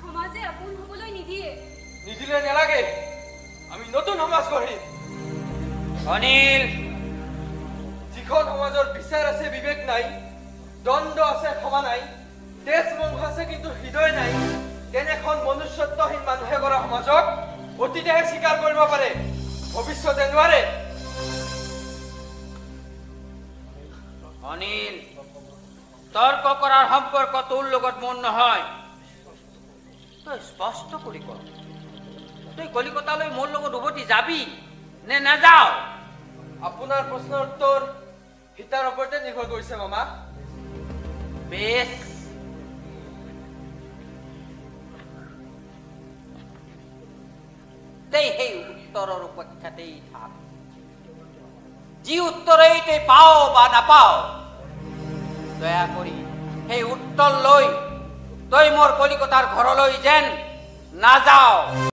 সমাজে আপোন হবলৈ নিদিয়ে। নিদিলে নালাগে, আমি নতুন সমাজ গঢ়িম। অনিল, যিখন সমাজৰ বিচাৰ আছে বিবেক নাই, দ্বন্দ্ব আছে ক্ষমা নাই, তেজ মংস আছে কিন্তু হৃদয় নাই, তেনেখন মনুষ্যত্বহীন মানুহে কৰা সমাজক অতীতেহে স্বীকাৰ কৰিব পাৰে, ভৱিষ্যতে নোৱাৰে। অনিল, তৰ্ক কৰাৰ সম্পৰ্ক তোৰ লগত মোৰ নহয়। তই স্পষ্ট কৰি ক, তই কলিকতালৈ মোৰ লগত উভতি যাবি নে নাযাও? আপোনাৰ প্ৰশ্নৰ উত্তৰ সীতাৰ ওপৰতে নিৰ্ভৰ কৰিছে মামা। বেশ, তেই সেই উত্তৰৰ অপেক্ষাতেই থাক। যি উত্তৰেই তই পাও বা নাপাও, দয়া কৰি সেই উত্তৰ লৈ তই মোৰ কলিকতাৰ ঘৰলৈ যেন নাযাও।